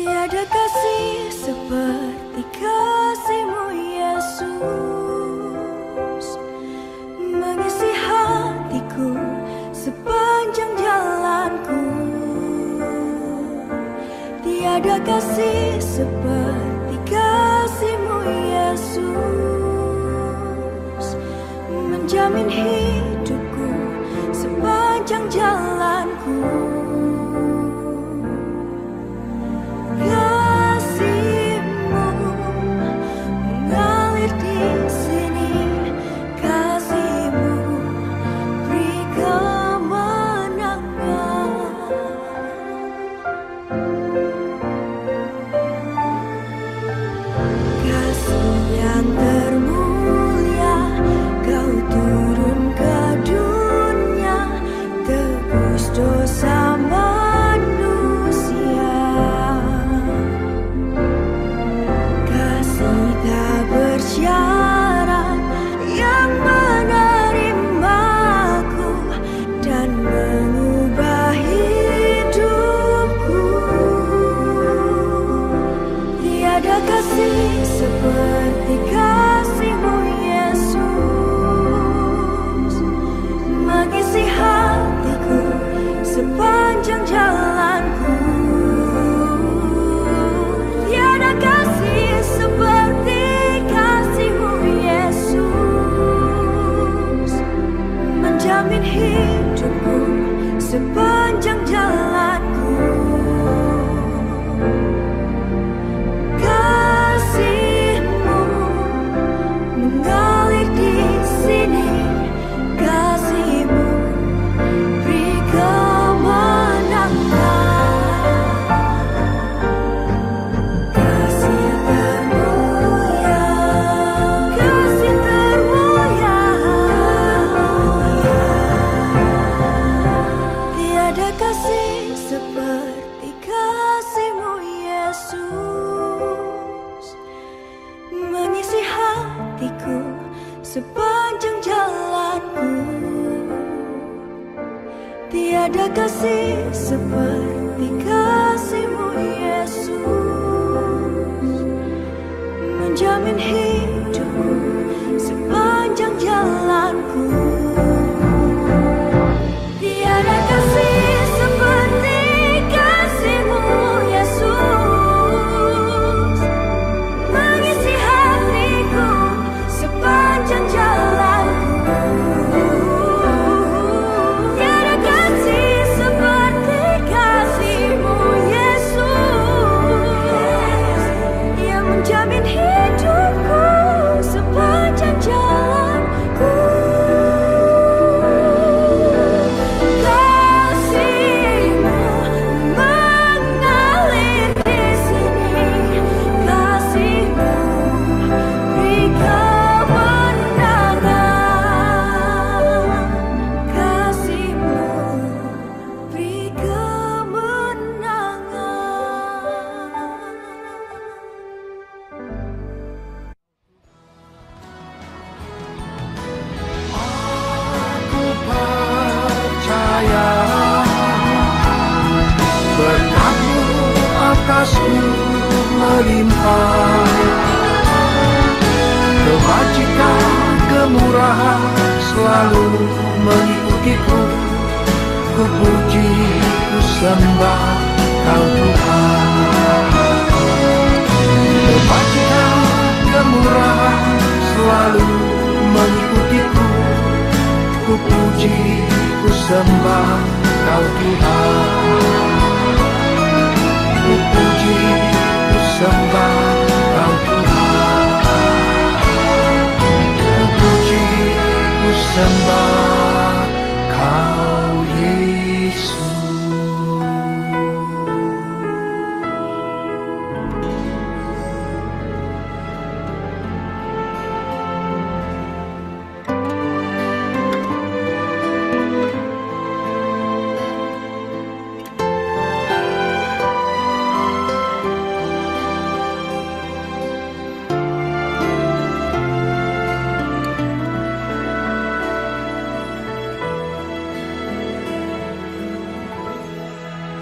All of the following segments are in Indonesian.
Tiada kasih seperti kasih-Mu Yesus, mengisi hatiku sepanjang jalanku. Tiada kasih seperti kasih-Mu Yesus, menjamin hidupku sepanjang jalanku. Kasih-Mu mengalir di sini, kasih-Mu beri kemenangan. Kasih yang termulia, Kau turun ke dunia, tebus dosa manusia. Kasih tak bersyarat yang menerimaku dan mengubah hidupku. Tiada kasih seperti kasih-Mu Yesus, mengisi hatiku sepanjang jalanku. Tiada kasih seperti kasih-Mu Yesus, menjamin hidupku sepanjang jalanku. Kasih-Mu mengalir di sini, kasih-Mu beri kemenangan. Kasih termulia, kasih termulia. Tiada kasih seperti kasih-Mu Yesus, mengisi hatiku sepanjang jalanku. Tiada kasih seperti kasih-Mu Yesus, menjamin hidupku sepanjang jalanku. Tiada kasih seperti kasih-Mu Yesus, mengisi hatiku sepanjang jalanku. Tiada kasih seperti kasih-Mu Yesus, yang menjamin hidupku sepanjang jalanku. Kasih-Mu mengalir di sini, kasih-Mu beri kemenangan. Kasih-Mu beri kemenangan. Aku percaya berkat-Mu atasku melimpah, kebajikan kemurahan selalu mengikutiku. Ku puji, ku sembah Kau Tuhan. Kebajikan kemurahan selalu mengikutiku. Ku puji, ku sembah Kau Tuhan. Ku puji, ku sembah Kau Tuhan. Ku puji, ku sembah Kau Yesus.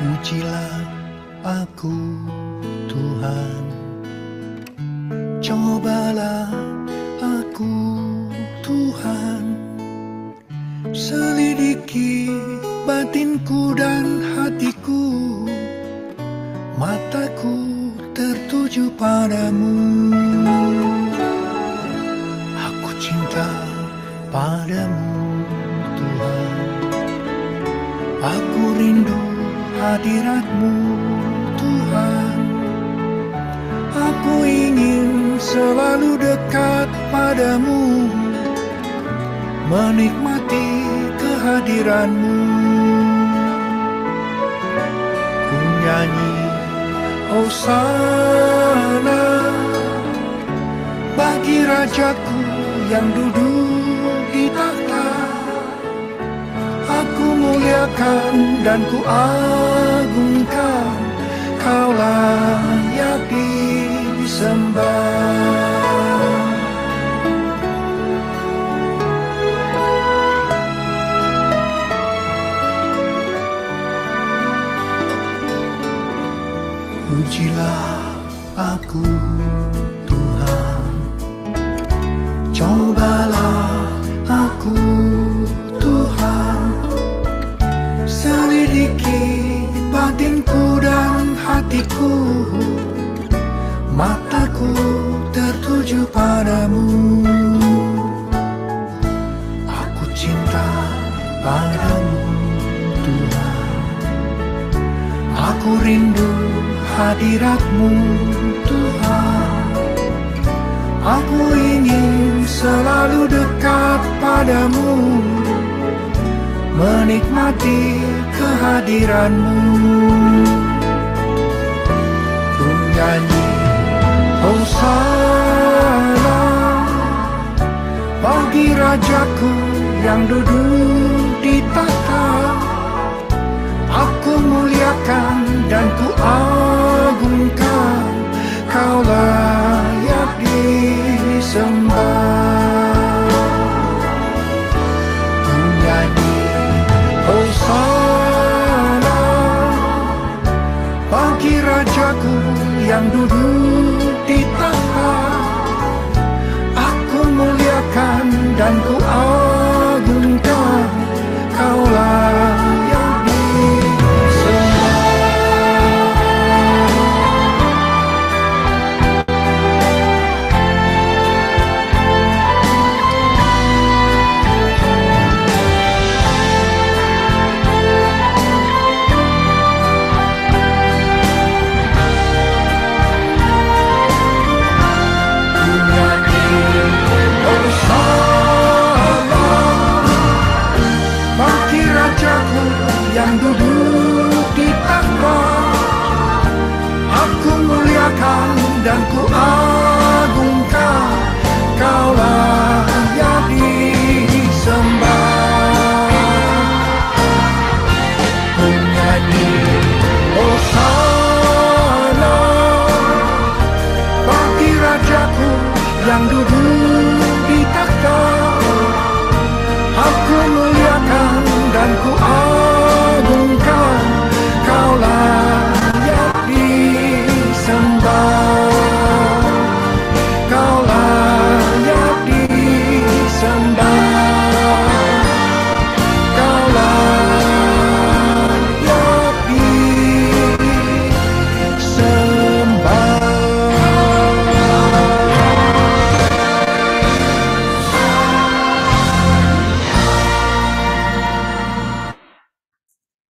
Pujilah aku Tuhan. Cobalah aku Tuhan, selidiki batinku dan hatiku, mataku tertuju padamu. Aku cinta padamu Tuhan, aku rindu hadirat-Mu Tuhan. Aku ingin selalu dekat padamu, menikmati kehadiran-Mu. Ku nyanyi Hosana bagi Rajaku yang duduk di takhta. Aku muliakan dan ku agungkan, Kau layak disembah. Pujilah aku Tuhan, cobalah aku Tuhan, selidiki batinku dan hatiku, mataku tertuju padamu. Aku cinta padamu Tuhan, aku rindu hadirat-Mu Tuhan. Aku ingin selalu dekat padamu, menikmati kehadiran-Mu. Ku nyanyi Hosana bagi Rajaku yang duduk di takhta. Aku muliakan dan ku agungkan, Kau layak disembah. Ku nyanyi Hosana bagi Rajaku yang duduk di takhta. Aku muliakan dan ku agungkan, Kau layak yang duduk di takhta. Aku muliakan dan ku agungkan, Kau layak disembah. Ku nyanyi Hosana bagi Rajaku yang duduk di takhta. Aku muliakan dan ku agungkan, Kau layak disembah. Kau layak disembah. Kau layak disembah.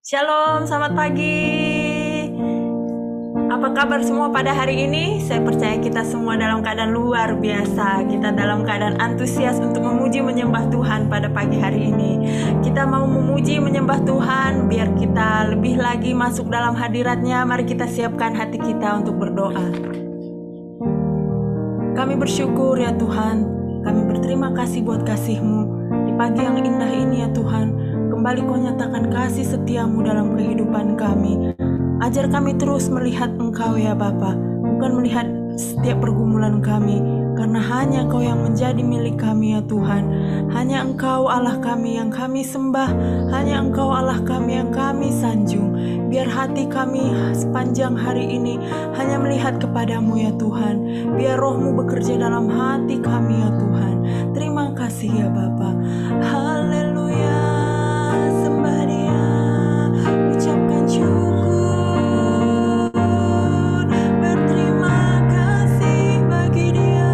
Shalom, selamat pagi. Apa kabar semua pada hari ini? Saya percaya kita semua dalam keadaan luar biasa. Kita dalam keadaan antusias untuk memuji menyembah Tuhan pada pagi hari ini. Kita mau memuji menyembah Tuhan biar kita lebih lagi masuk dalam hadirat-Nya. Mari kita siapkan hati kita untuk berdoa. Kami bersyukur ya Tuhan. Kami berterima kasih buat kasih-Mu di pagi yang indah ini ya Tuhan. Kembali Kau nyatakan kasih setia-Mu dalam kehidupan kami. Ajar kami terus melihat Engkau ya Bapa, bukan melihat setiap pergumulan kami, karena hanya Engkau yang menjadi milik kami ya Tuhan. Hanya Engkau Allah kami yang kami sembah, hanya Engkau Allah kami yang kami sanjung. Biar hati kami sepanjang hari ini hanya melihat kepadamu ya Tuhan. Biar Roh-Mu bekerja dalam hati kami ya Tuhan. Terima kasih ya Bapa. Haleluya, sembah Dia, ucapkan syukur, berterima kasih bagi Dia.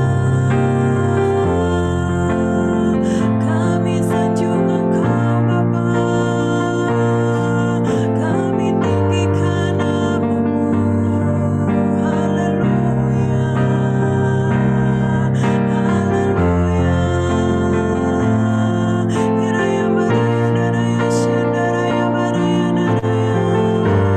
Kami sanjung Engkau Bapa, kami tinggikan namamu. Haleluya, haleluya. Iraya baraya daraya shandaraya baraya daraya.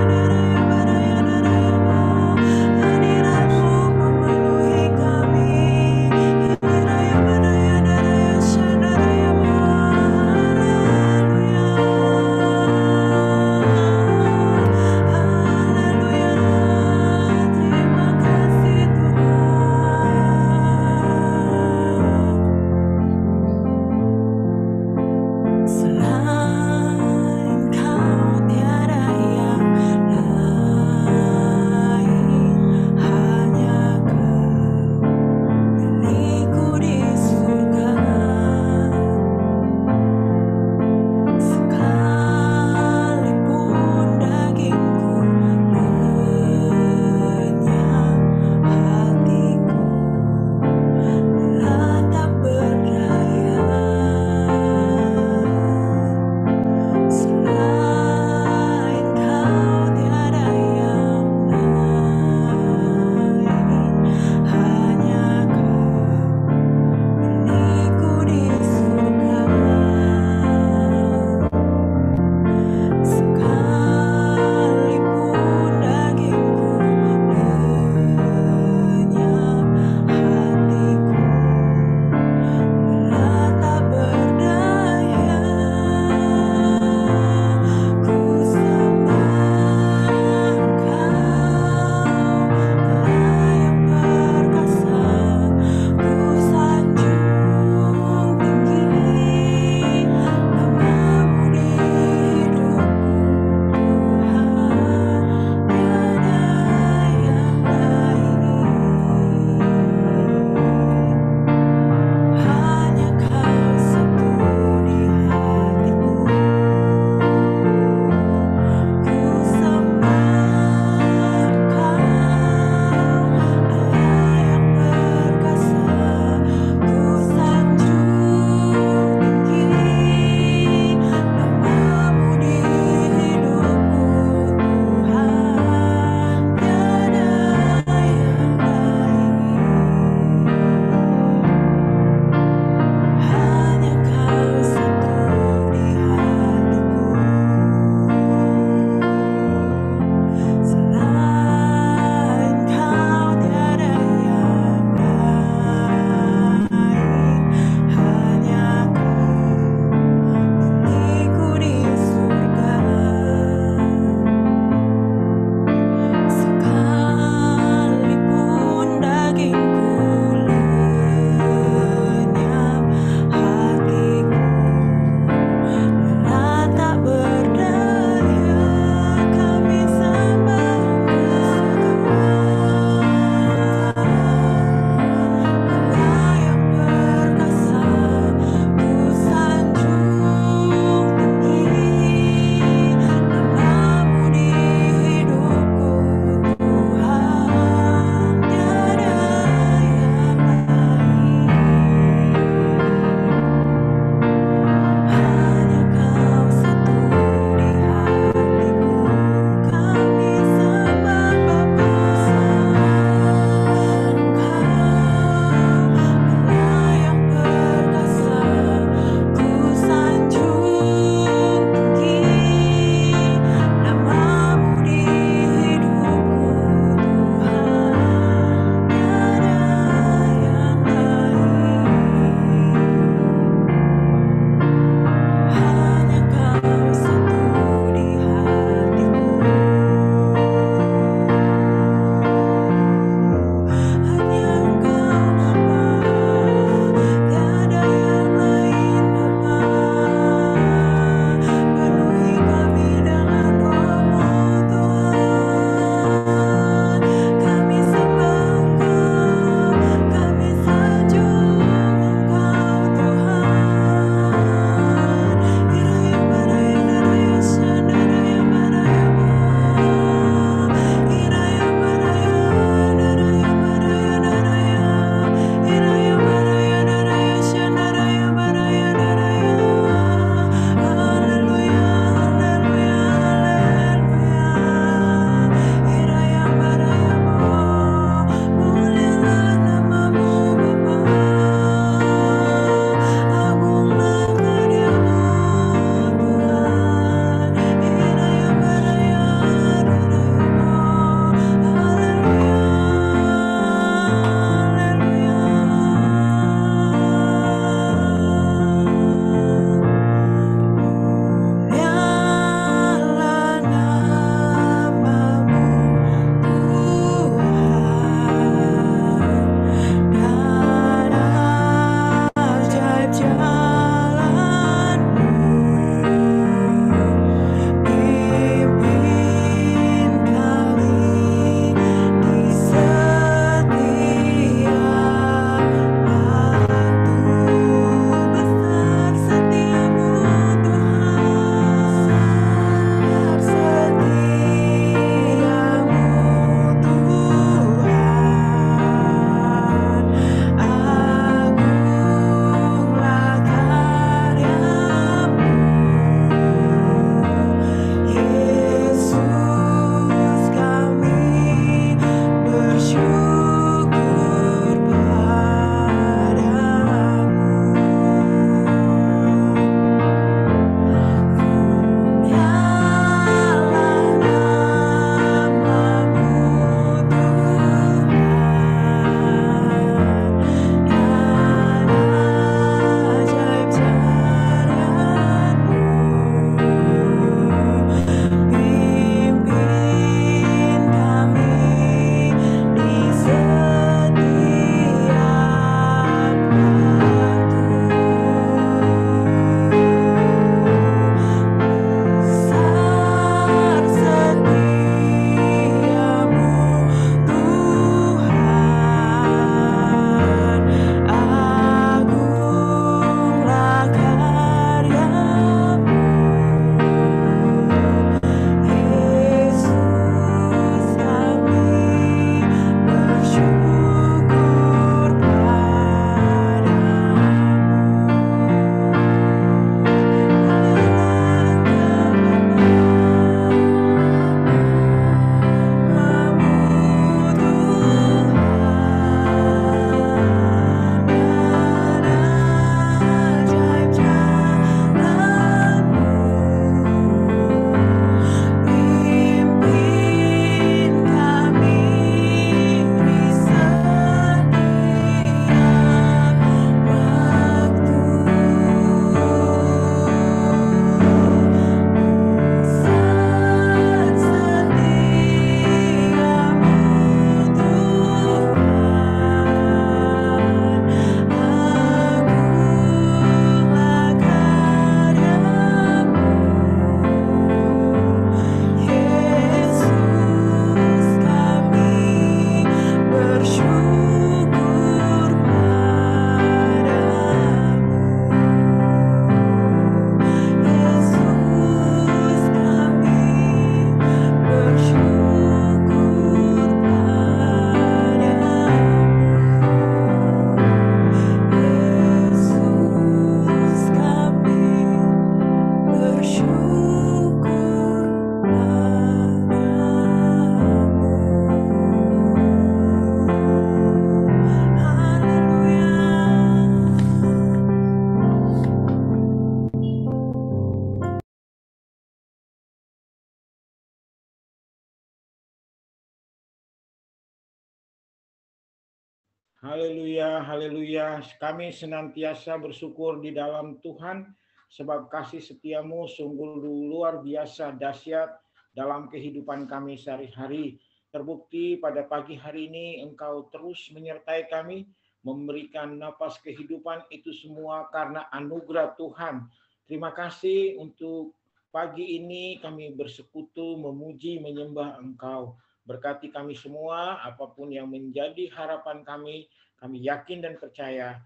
Haleluya, haleluya. Kami senantiasa bersyukur di dalam Tuhan, sebab kasih setiamu sungguh luar biasa dahsyat dalam kehidupan kami sehari-hari. Terbukti pada pagi hari ini Engkau terus menyertai kami, memberikan napas kehidupan, itu semua karena anugerah Tuhan. Terima kasih untuk pagi ini kami bersekutu, memuji, menyembah Engkau. Berkati kami semua, apapun yang menjadi harapan kami yakin dan percaya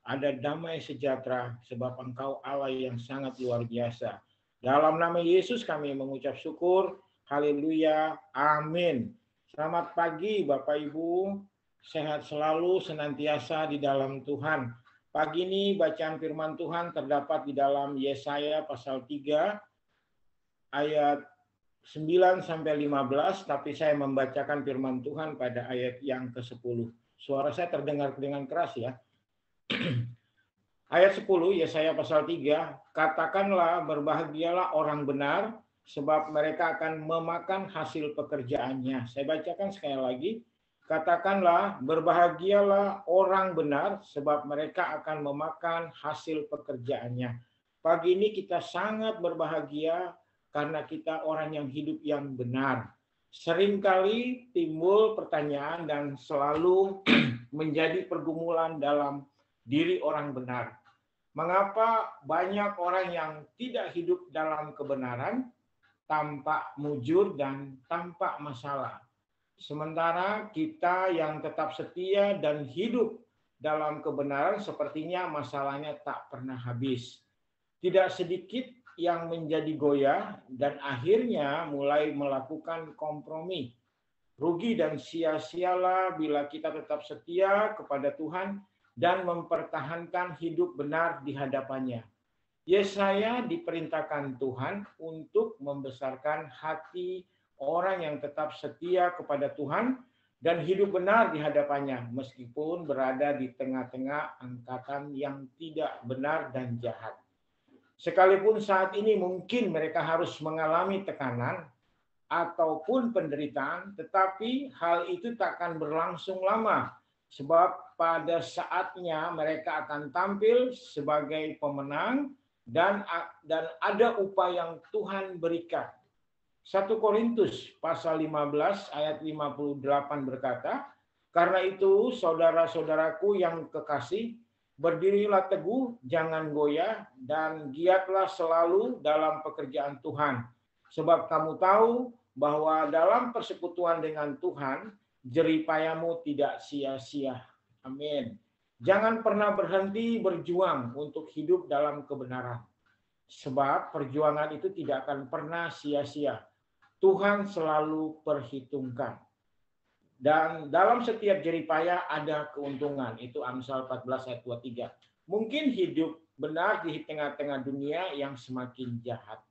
ada damai sejahtera sebab Engkau Allah yang sangat luar biasa. Dalam nama Yesus kami mengucap syukur. Haleluya. Amin. Selamat pagi Bapak Ibu. Sehat selalu, senantiasa di dalam Tuhan. Pagi ini bacaan firman Tuhan terdapat di dalam Yesaya pasal 3 ayat 9 sampai 15, tapi saya membacakan firman Tuhan pada ayat yang ke-10. Suara saya terdengar dengan keras ya. Ayat 10, Yesaya pasal 3, katakanlah berbahagialah orang benar, sebab mereka akan memakan hasil pekerjaannya. Saya bacakan sekali lagi. Katakanlah berbahagialah orang benar, sebab mereka akan memakan hasil pekerjaannya. Pagi ini kita sangat berbahagia, karena kita orang yang hidup yang benar. Seringkali timbul pertanyaan dan selalu menjadi pergumulan dalam diri orang benar. Mengapa banyak orang yang tidak hidup dalam kebenaran, tampak mujur dan tampak masalah? Sementara kita yang tetap setia dan hidup dalam kebenaran sepertinya masalahnya tak pernah habis. Tidak sedikit yang menjadi goyah dan akhirnya mulai melakukan kompromi. Rugi dan sia-sialah bila kita tetap setia kepada Tuhan dan mempertahankan hidup benar di hadapannya. Yesaya diperintahkan Tuhan untuk membesarkan hati orang yang tetap setia kepada Tuhan dan hidup benar di hadapannya meskipun berada di tengah-tengah angkatan yang tidak benar dan jahat. Sekalipun saat ini mungkin mereka harus mengalami tekanan ataupun penderitaan, tetapi hal itu takkan berlangsung lama, sebab pada saatnya mereka akan tampil sebagai pemenang dan ada upah yang Tuhan berikan. 1 Korintus pasal 15 ayat 58 berkata, karena itu saudara-saudaraku yang kekasih, berdirilah teguh, jangan goyah, dan giatlah selalu dalam pekerjaan Tuhan. Sebab kamu tahu bahwa dalam persekutuan dengan Tuhan, jerih payahmu tidak sia-sia. Amin. Jangan pernah berhenti berjuang untuk hidup dalam kebenaran. Sebab perjuangan itu tidak akan pernah sia-sia. Tuhan selalu perhitungkan. Dan dalam setiap jerih payah ada keuntungan. Itu Amsal 14 ayat 23. Mungkin hidup benar di tengah-tengah dunia yang semakin jahat.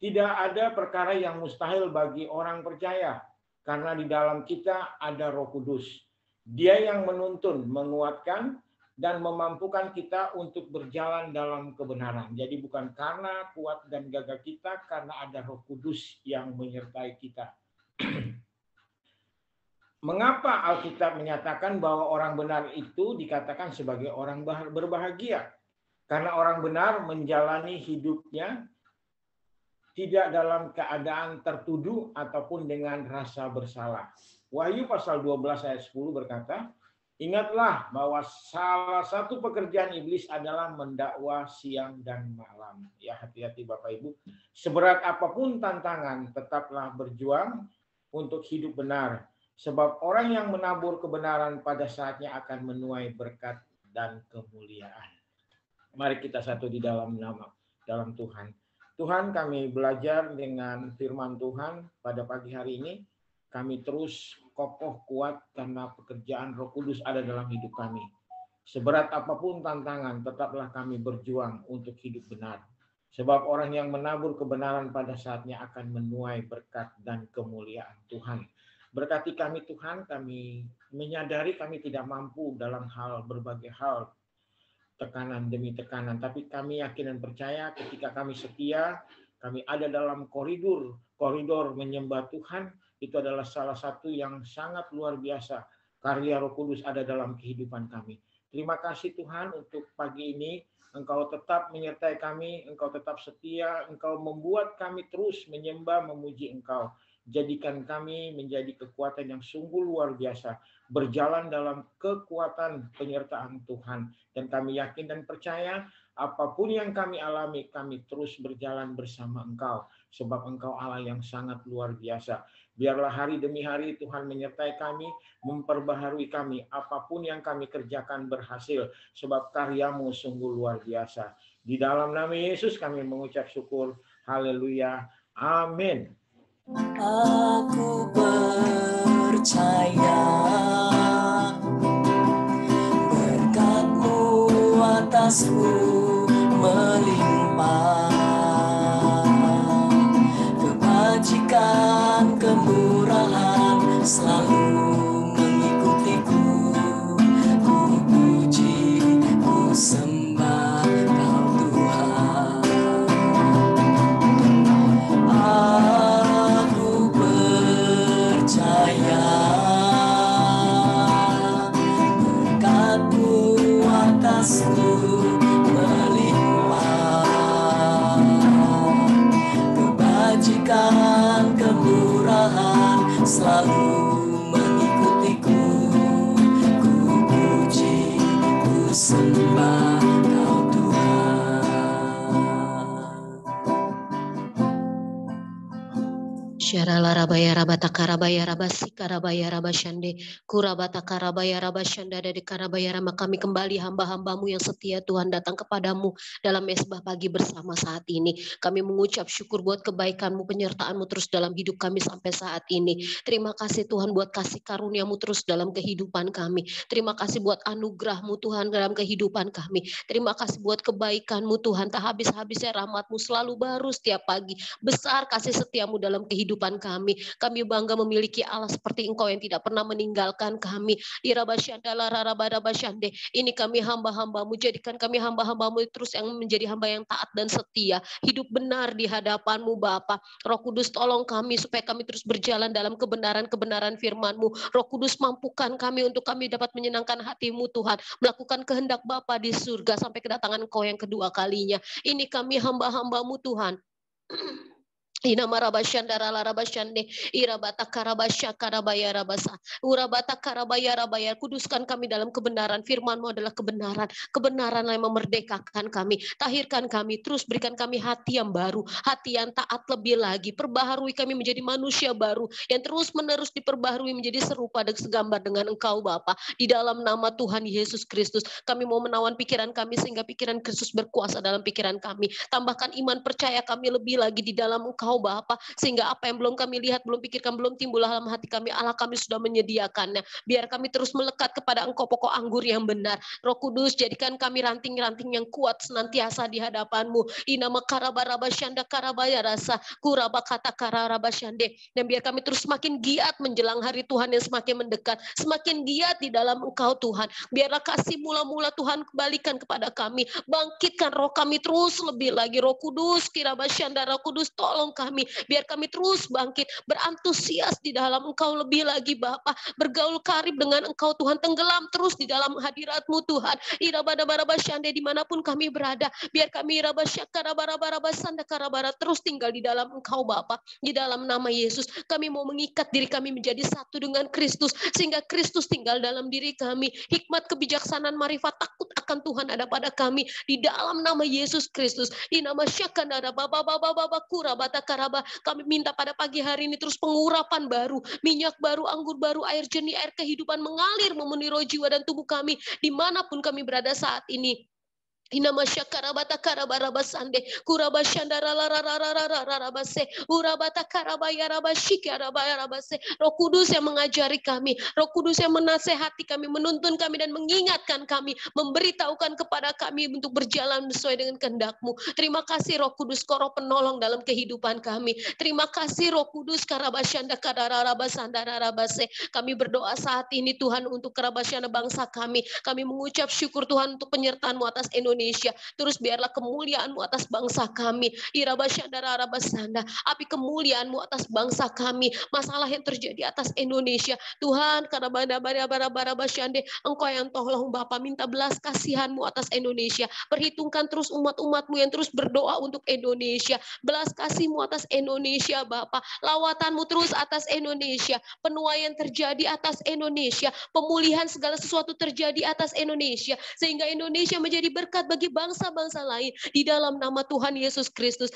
Tidak ada perkara yang mustahil bagi orang percaya. Karena di dalam kita ada Roh Kudus. Dia yang menuntun, menguatkan, dan memampukan kita untuk berjalan dalam kebenaran. Jadi bukan karena kuat dan gagah kita, karena ada Roh Kudus yang menyertai kita. Mengapa Alkitab menyatakan bahwa orang benar itu dikatakan sebagai orang berbahagia? Karena orang benar menjalani hidupnya tidak dalam keadaan tertuduh ataupun dengan rasa bersalah. Wahyu pasal 12 ayat 10 berkata, ingatlah bahwa salah satu pekerjaan iblis adalah mendakwa siang dan malam. Ya, hati-hati Bapak Ibu. Seberat apapun tantangan, tetaplah berjuang untuk hidup benar. Sebab orang yang menabur kebenaran pada saatnya akan menuai berkat dan kemuliaan. Mari kita satu di dalam Tuhan. Tuhan, kami belajar dengan firman Tuhan pada pagi hari ini. Kami terus kokoh kuat karena pekerjaan Roh Kudus ada dalam hidup kami. Seberat apapun tantangan, tetaplah kami berjuang untuk hidup benar. Sebab orang yang menabur kebenaran pada saatnya akan menuai berkat dan kemuliaan Tuhan. Berkati kami Tuhan, kami menyadari kami tidak mampu dalam berbagai hal, tekanan demi tekanan. Tapi kami yakin dan percaya ketika kami setia, kami ada dalam koridor menyembah Tuhan, itu adalah salah satu yang sangat luar biasa. Karya Roh Kudus ada dalam kehidupan kami. Terima kasih Tuhan untuk pagi ini. Engkau tetap menyertai kami, Engkau tetap setia, Engkau membuat kami terus menyembah, memuji Engkau. Jadikan kami menjadi kekuatan yang sungguh luar biasa, berjalan dalam kekuatan penyertaan Tuhan. Dan kami yakin dan percaya, apapun yang kami alami, kami terus berjalan bersama Engkau. Sebab Engkau Allah yang sangat luar biasa. Biarlah hari demi hari Tuhan menyertai kami, memperbaharui kami. Apapun yang kami kerjakan berhasil, sebab karya-Mu sungguh luar biasa. Di dalam nama Yesus kami mengucap syukur. Haleluya. Amin. Aku percaya berkat-Mu atasku melimpah, kebajikan kemurahan selalu mengikutiku. Ku puji, ku sembah Kau Tuhan. Berkat-Mu atasku melimpah, kebajikan kemurahan selalu mengikutiku. Ku puji, ku sembah Kau Tuhan. Syarala rabaya rabata karabaya rabasi karabaya rabashande kurabata karabaya rabashanda dari karabaya rama. Kami kembali hamba-hambamu yang setia Tuhan datang kepadamu dalam mesbah pagi bersama saat ini. Kami mengucap syukur buat kebaikan-Mu, penyertaan-Mu terus dalam hidup kami sampai saat ini. Terima kasih Tuhan buat kasih karunia-Mu terus dalam kehidupan kami. Terima kasih buat anugerah-Mu Tuhan dalam kehidupan kami. Terima kasih buat kebaikan-Mu Tuhan, tak habis-habisnya rahmat-Mu selalu baru setiap pagi. Besar kasih setia-Mu dalam kehidupan kami. Kami bangga memiliki Allah seperti Engkau yang tidak pernah meninggalkan kami. Ini kami hamba-hambamu, jadikan kami hamba-hambamu terus yang menjadi hamba yang taat dan setia, hidup benar di hadapan-Mu Bapa. Roh Kudus tolong kami supaya kami terus berjalan dalam kebenaran-kebenaran firman-Mu. Roh Kudus mampukan kami untuk kami dapat menyenangkan hati-Mu Tuhan, melakukan kehendak Bapa di surga sampai kedatangan Engkau yang kedua kalinya. Ini kami hamba-hambamu Tuhan. Inama rabashandara larabashande irabata karabasya karabaya rabasa urabata karabaya rabaya. Kuduskan kami dalam kebenaran. Firman-Mu adalah kebenaran, kebenaran yang memerdekakan kami. Tahirkan kami, terus berikan kami hati yang baru, hati yang taat lebih lagi. Perbaharui kami menjadi manusia baru yang terus menerus diperbaharui menjadi serupa dan segambar dengan Engkau Bapa. Di dalam nama Tuhan Yesus Kristus kami mau menawan pikiran kami sehingga pikiran Kristus berkuasa dalam pikiran kami. Tambahkan iman percaya kami lebih lagi di dalam Engkau Bapa, sehingga apa yang belum kami lihat, belum pikirkan, belum timbul dalam hati kami, Allah kami sudah menyediakannya. Biar kami terus melekat kepada Engkau, pokok anggur yang benar. Roh Kudus, jadikan kami ranting-ranting yang kuat senantiasa di hadapan-Mu. Inama karabarabashanda karabaya rasa kuraba kata kararabashande. Dan biar kami terus semakin giat menjelang hari Tuhan yang semakin mendekat, semakin giat di dalam Engkau Tuhan. Biarlah kasih mula-mula Tuhan kembalikan kepada kami, bangkitkan roh kami terus lebih lagi. Roh Kudus, kirabashanda, Roh Kudus tolong kami, biar kami terus bangkit, berantusias di dalam Engkau lebih lagi Bapa, bergaul karib dengan Engkau Tuhan, tenggelam terus di dalam hadirat-Mu Tuhan. Irabada-barabashande dimanapun kami berada, biar kami irabasyakarabarabarabasanda terus tinggal di dalam Engkau Bapa. Di dalam nama Yesus kami mau mengikat diri kami menjadi satu dengan Kristus, sehingga Kristus tinggal dalam diri kami. Hikmat, kebijaksanaan, marifat, takut akan Tuhan ada pada kami di dalam nama Yesus Kristus. Inama syakandara baba kurabata karaba. Kami minta pada pagi hari ini terus pengurapan baru, minyak baru, anggur baru, air jernih, air kehidupan mengalir memenuhi roh, jiwa, dan tubuh kami dimanapun kami berada saat ini. Inama syakarabata karabarabasande kurabashandara lararararararabase urabata karabaya rabashiki arabayarabase. Roh Kudus yang mengajari kami, Roh Kudus yang menasehati kami, menuntun kami dan mengingatkan kami, memberitahukan kepada kami untuk berjalan sesuai dengan kehendak-Mu. Terima kasih Roh Kudus, Roh penolong dalam kehidupan kami. Terima kasih Roh Kudus karabashanda karararabasandarabarabase. Kami berdoa saat ini Tuhan untuk kerabasyana bangsa kami. Kami mengucap syukur Tuhan untuk penyertaan-Mu atas Indonesia. Terus biarlah kemuliaan-Mu atas bangsa kami. Irabasyanda, api kemuliaan-Mu atas bangsa kami. Masalah yang terjadi atas Indonesia, Tuhan, karena bara-bara-bara-bara-basyande, Engkau yang tolong Bapa, minta belas kasihan-Mu atas Indonesia. Perhitungkan terus umat-umat-Mu yang terus berdoa untuk Indonesia. Belas kasih-Mu atas Indonesia Bapa. Lawatan-Mu terus atas Indonesia. Penuaian terjadi atas Indonesia. Pemulihan segala sesuatu terjadi atas Indonesia. Sehingga Indonesia menjadi berkat bagi bangsa-bangsa lain di dalam nama Tuhan Yesus Kristus.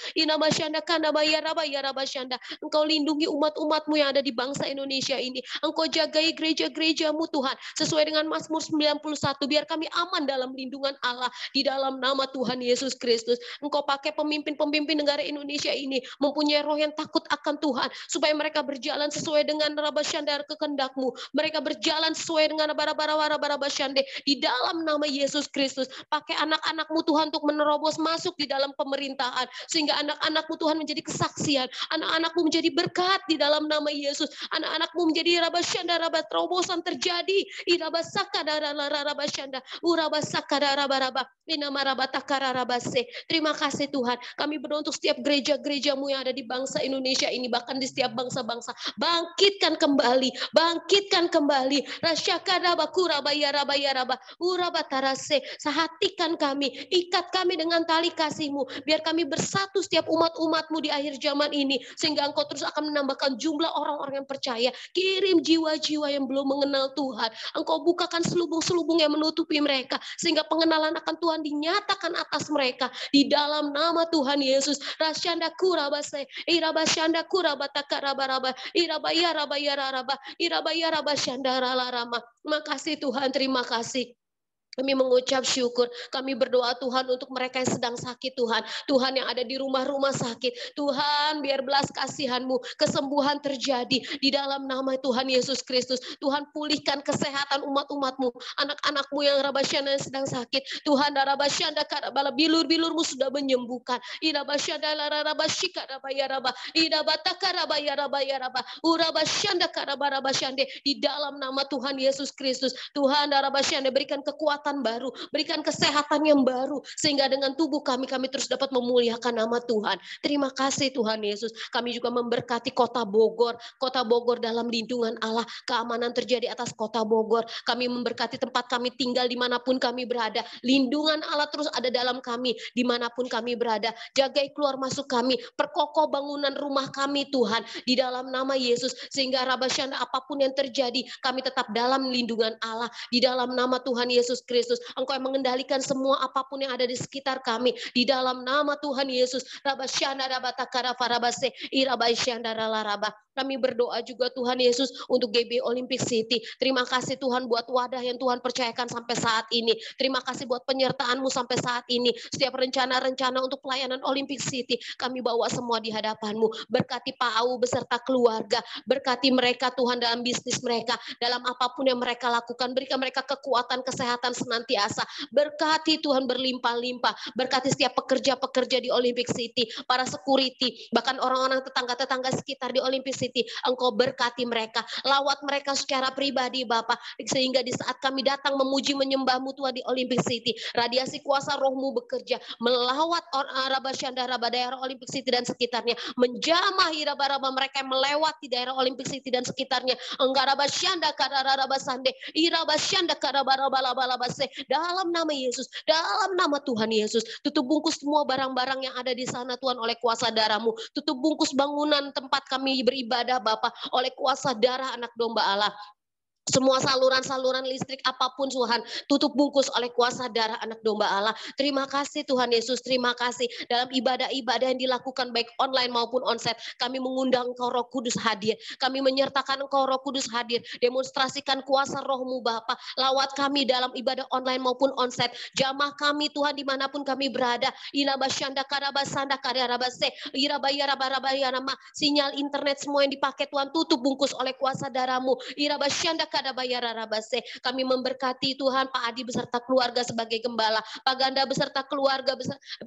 Engkau lindungi umat-umat-Mu yang ada di bangsa Indonesia ini. Engkau jagai gereja-gereja-Mu Tuhan sesuai dengan Mazmur 91. Biar kami aman dalam lindungan Allah di dalam nama Tuhan Yesus Kristus. Engkau pakai pemimpin-pemimpin negara Indonesia ini mempunyai roh yang takut akan Tuhan supaya mereka berjalan sesuai dengan rabasyandar kehendak-Mu. Mereka berjalan sesuai dengan bara-bara-bara-bara-basyande di dalam nama Yesus Kristus. Pakai anak-anak-Mu Tuhan untuk menerobos masuk di dalam pemerintahan sehingga anak-anak-Mu Tuhan menjadi kesaksian, anak-anak-Mu menjadi berkat di dalam nama Yesus. Anak-anak-Mu menjadi rabasyanda, rabat terobosan terjadi. Terima kasih Tuhan. Kami berdoa untuk setiap gereja-gereja-Mu yang ada di bangsa Indonesia ini, bahkan di setiap bangsa-bangsa. Bangkitkan kembali, bangkitkan kembali. Rasyakadaba kurabaya rabaya raba urabatarase. Sehatikan kami, ikat kami dengan tali kasih-Mu. Biar kami bersatu setiap umat-umat-Mu di akhir zaman ini. Sehingga Engkau terus akan menambahkan jumlah orang-orang yang percaya. Kirim jiwa-jiwa yang belum mengenal Tuhan. Engkau bukakan selubung-selubung yang menutupi mereka. Sehingga pengenalan akan Tuhan dinyatakan atas mereka. Di dalam nama Tuhan Yesus. Rasyanda kurabase. Irabasyanda kurabatakarabaraba. Irabaya rabaya raraba. Irabaya rabasyanda ralarama. Makasih Tuhan, terima kasih. Kami mengucap syukur, kami berdoa Tuhan untuk mereka yang sedang sakit Tuhan. Tuhan yang ada di rumah-rumah sakit. Tuhan biar belas kasihan-Mu, kesembuhan terjadi di dalam nama Tuhan Yesus Kristus. Tuhan pulihkan kesehatan umat-umat-Mu, anak-anak-Mu yang rabasyana yang sedang sakit. Tuhan rabasyanda karabala bilur-bilur-Mu sudah menyembuhkan. Irabasyanda larabashika rabayaraba. Irabataka rabayaraba. Urabasyanda karabarabasyande di dalam nama Tuhan Yesus Kristus. Tuhan rabasyanda berikan kekuatan baru, berikan kesehatan yang baru, sehingga dengan tubuh kami terus dapat memuliakan nama Tuhan. Terima kasih Tuhan Yesus. Kami juga memberkati kota Bogor dalam lindungan Allah, keamanan terjadi atas kota Bogor. Kami memberkati tempat kami tinggal dimanapun kami berada, lindungan Allah terus ada dalam kami dimanapun kami berada. Jagai keluar masuk kami, perkokoh bangunan rumah kami Tuhan, di dalam nama Yesus, sehingga rabasyana apapun yang terjadi, kami tetap dalam lindungan Allah, di dalam nama Tuhan Yesus Kristus. Engkau yang mengendalikan semua apapun yang ada di sekitar kami di dalam nama Tuhan Yesus. Rabasyanda rabatakara farabase irabasyanda ralaraba. Kami berdoa juga Tuhan Yesus untuk GB Olympic City. Terima kasih Tuhan buat wadah yang Tuhan percayakan sampai saat ini. Terima kasih buat penyertaan-Mu sampai saat ini. Setiap rencana-rencana untuk pelayanan Olympic City, kami bawa semua di hadapan-Mu. Berkati Pak Au beserta keluarga. Berkati mereka Tuhan dalam bisnis mereka. Dalam apapun yang mereka lakukan. Berikan mereka kekuatan, kesehatan senantiasa. Berkati Tuhan berlimpah-limpah. Berkati setiap pekerja-pekerja di Olympic City. Para security. Bahkan orang-orang tetangga-tetangga sekitar di Olympic City. Engkau berkati mereka, lawat mereka secara pribadi Bapa, sehingga di saat kami datang memuji menyembah-Mu Tuhan di Olympic City, radiasi kuasa Roh-Mu bekerja melawat rabasyanda raba daerah Olympic City dan sekitarnya, menjamah irabaraba mereka yang melewati daerah Olympic City dan sekitarnya. Enggarabasyanda kararabasande irabasyanda karabarabalabase dalam nama Yesus, dalam nama Tuhan Yesus. Tutup bungkus semua barang-barang yang ada di sana Tuhan oleh kuasa darah-Mu. Tutup bungkus bangunan tempat kami beribadah Bapa oleh kuasa darah anak domba Allah. Semua saluran-saluran listrik apapun Tuhan, tutup bungkus oleh kuasa darah anak domba Allah. Terima kasih Tuhan Yesus, terima kasih. Dalam ibadah-ibadah yang dilakukan baik online maupun onsite, kami mengundang Engkau Roh Kudus hadir. Kami menyertakan Engkau Roh Kudus hadir. Demonstrasikan kuasa Roh-Mu Bapa. Lawat kami dalam ibadah online maupun onsite. Jamah kami Tuhan dimanapun kami berada. Ilabasyanda karabasanda karabase. Irabayarabaraba. Sinyal internet semua yang dipakai Tuhan, tutup bungkus oleh kuasa darah-Mu. Irabasyanda kadabayarabase. Kami memberkati Tuhan Pak Adi beserta keluarga sebagai gembala, Pak Ganda beserta keluarga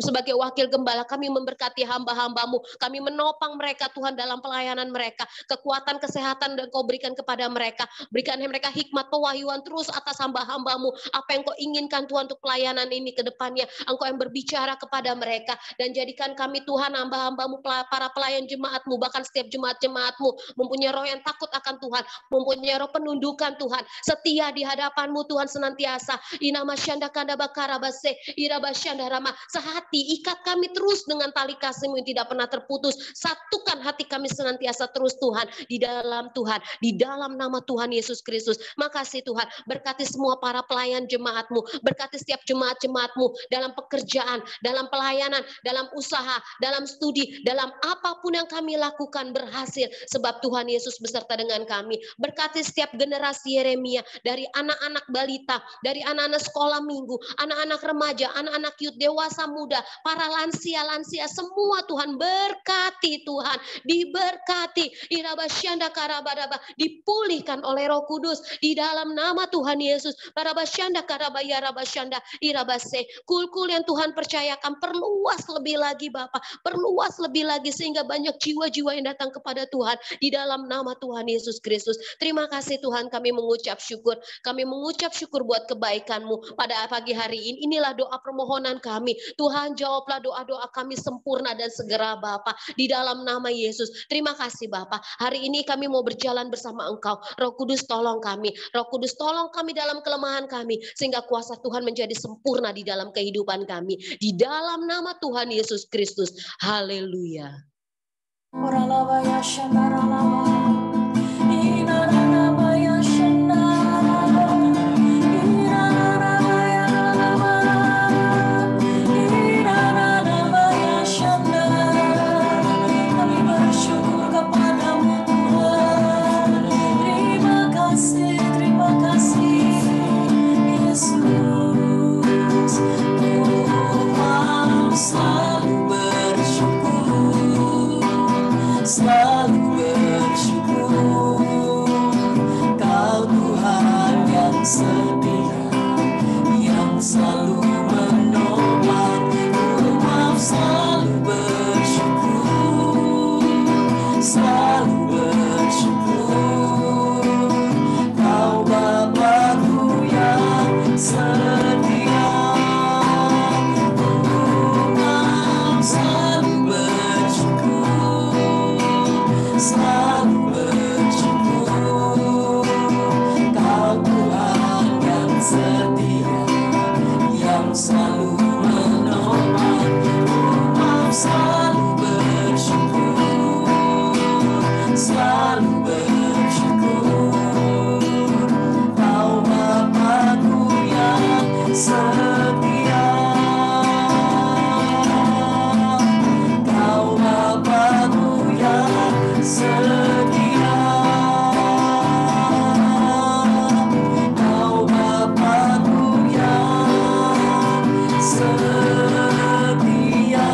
sebagai wakil gembala. Kami memberkati hamba-hamba-Mu. Kami menopang mereka Tuhan dalam pelayanan mereka. Kekuatan, kesehatan dan Kau berikan kepada mereka. Berikan mereka hikmat, pewahyuan terus atas hamba-hamba-Mu. Apa yang Kau inginkan Tuhan untuk pelayanan ini ke depannya. Engkau yang berbicara kepada mereka. Dan jadikan kami Tuhan hamba-hamba-Mu, para pelayan jemaat-Mu, bahkan setiap jemaat-jemaat-Mu mempunyai roh yang takut akan Tuhan, mempunyai roh penundukan Tuhan, setia di hadapan-Mu Tuhan senantiasa. Inama syanda kanda bakara base, iraba syanda rama. Sehati ikat kami terus dengan tali kasih-Mu yang tidak pernah terputus. Satukan hati kami senantiasa terus Tuhan di dalam Tuhan, di dalam nama Tuhan Yesus Kristus. Makasih Tuhan, berkati semua para pelayan jemaat-Mu, berkati setiap jemaat-jemaat-Mu dalam pekerjaan, dalam pelayanan, dalam usaha, dalam studi, dalam apapun yang kami lakukan berhasil sebab Tuhan Yesus beserta dengan kami. Berkati setiap generasi Yeremia, dari anak-anak balita, dari anak-anak sekolah minggu, anak-anak remaja, anak-anak youth, dewasa muda, para lansia-lansia, semua Tuhan berkati Tuhan, diberkati, irabasyanda karabadaba, dipulihkan oleh Roh Kudus di dalam nama Tuhan Yesus. Barabasyanda karabayarabasyanda irabase, kul-kul yang Tuhan percayakan, perluas lebih lagi Bapa, perluas lebih lagi sehingga banyak jiwa-jiwa yang datang kepada Tuhan di dalam nama Tuhan Yesus Kristus. Terima kasih Tuhan, kami mengucap syukur. Kami mengucap syukur buat kebaikan-Mu pada pagi hari ini. Inilah doa permohonan kami. Tuhan jawablah doa-doa kami sempurna dan segera Bapa di dalam nama Yesus. Terima kasih Bapa. Hari ini kami mau berjalan bersama Engkau. Roh Kudus tolong kami. Roh Kudus tolong kami dalam kelemahan kami sehingga kuasa Tuhan menjadi sempurna di dalam kehidupan kami. Di dalam nama Tuhan Yesus Kristus. Haleluya. Oralabaya shandaralaba, inarabaya shandara, inarabaya lalaba, inarabaya shandara. Kami bersyukur kepadamu Tuhan. Terima kasih Yesus. Tuhan selalu bersyukur, selalu bersyukur. Kau Tuhan yang setia, yang selalu menopang. Kau selalu bersyukur, selalu bersyukur. Kau Bapa-Ku yang setia. Selalu bersyukur, Kau Tuhan yang setia, yang selalu menopang. Kau selalu bersyukur, selalu bersyukur. Kau Bapa-Ku yang setia, Kau Bapa-Ku yang setia, Kau Bapa-Ku yang setia.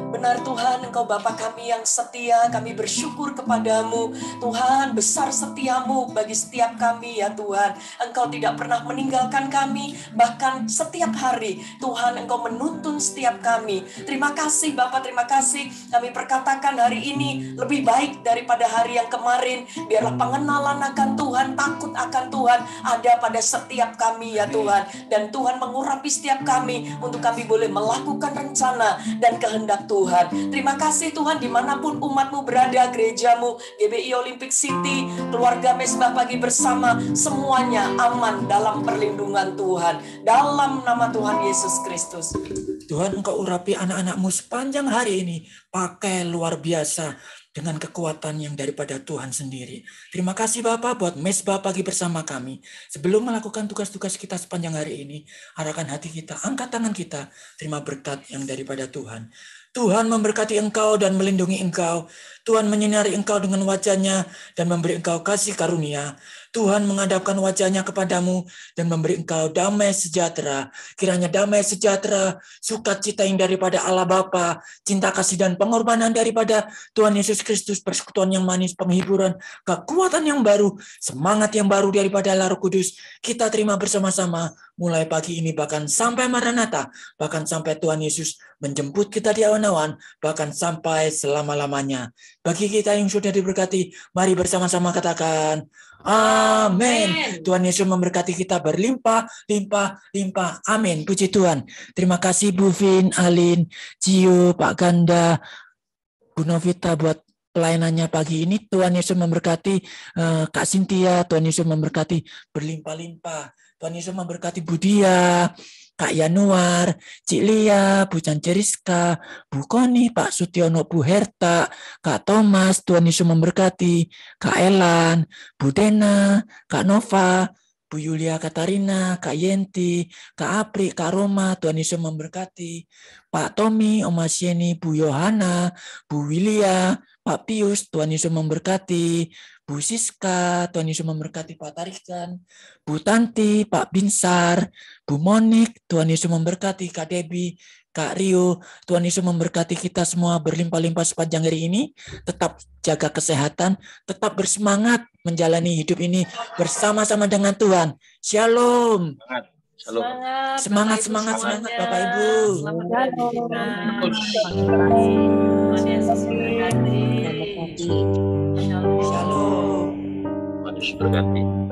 Benar Tuhan, Engkau Bapa kami yang setia, kami bersyukur kepadamu. Tuhan, besar setiamu bagi setiap kami ya Tuhan. Engkau tidak pernah meninggalkan kami, bahkan setiap hari Tuhan Engkau menuntun setiap kami. Terima kasih Bapa, terima kasih. Kami perkatakan hari ini lebih baik daripada hari yang kemarin. Biarlah pengenalan akan Tuhan, takut akan Tuhan ada pada setiap kami ya Tuhan. Dan Tuhan mengurapi setiap kami untuk kami boleh melakukan rencana dan kehendak Tuhan. Terima kasih Tuhan, dimanapun umat-Mu berada, gerejamu, GBI Olympic City, keluarga Mesbah Pagi Bersama, semuanya aman dalam perlindungan Tuhan. Dalam nama Tuhan Yesus Kristus. Tuhan, Engkau urapi anak-anak-Mu sepanjang hari ini. Pakai luar biasa dengan kekuatan yang daripada Tuhan sendiri. Terima kasih Bapak buat mesbah pagi bersama kami. Sebelum melakukan tugas-tugas kita sepanjang hari ini, arahkan hati kita, angkat tangan kita, terima berkat yang daripada Tuhan. Tuhan memberkati engkau dan melindungi engkau. Tuhan menyinari engkau dengan wajah-Nya dan memberi engkau kasih karunia. Tuhan menghadapkan wajah-Nya kepadamu dan memberi engkau damai sejahtera. Kiranya damai sejahtera, sukacita yang daripada Allah Bapa, cinta kasih dan pengorbanan daripada Tuhan Yesus Kristus, persekutuan yang manis, penghiburan, kekuatan yang baru, semangat yang baru daripada Allah Roh Kudus, kita terima bersama-sama mulai pagi ini bahkan sampai Maranatha, bahkan sampai Tuhan Yesus menjemput kita di awan-awan, bahkan sampai selama-lamanya. Bagi kita yang sudah diberkati, mari bersama-sama katakan, amin. Tuhan Yesus memberkati kita berlimpah, limpah, limpah. Amin. Puji Tuhan. Terima kasih Bu Vin, Alin, Cio, Pak Ganda, Bu Novita buat pelayanannya pagi ini. Tuhan Yesus memberkati Kak Cynthia. Tuhan Yesus memberkati berlimpah-limpah. Tuhan Yesus memberkati Bu Dia, Kak Yanuar, Cik Lia, Bu Canceriska, Bu Koni, Pak Sutiono, Bu Herta, Kak Thomas. Tuhan Yesus memberkati Kak Elan, Bu Dena, Kak Nova, Bu Yulia Katarina, Kak Yenti, Kak Apri, Kak Roma. Tuhan Yesus memberkati Pak Tommy, Om Asyeni, Bu Yohana, Bu Wilia, Pak Pius. Tuhan Yesus memberkati Bu Siska. Tuhan Yesus memberkati Pak Tarikan, Bu Tanti, Pak Binsar, Bu Monik. Tuhan Yesus memberkati Kak Debbie, Kak Rio. Tuhan Yesus memberkati kita semua berlimpah-limpah sepanjang hari ini. Tetap jaga kesehatan, tetap bersemangat menjalani hidup ini bersama-sama dengan Tuhan. Shalom. Shalom. Semangat, semangat, semangat Bapak Ibu. Selamat pagi. Terus. Tuhan Yesus memberkati. Shalom. Tuhan Yesus berkati.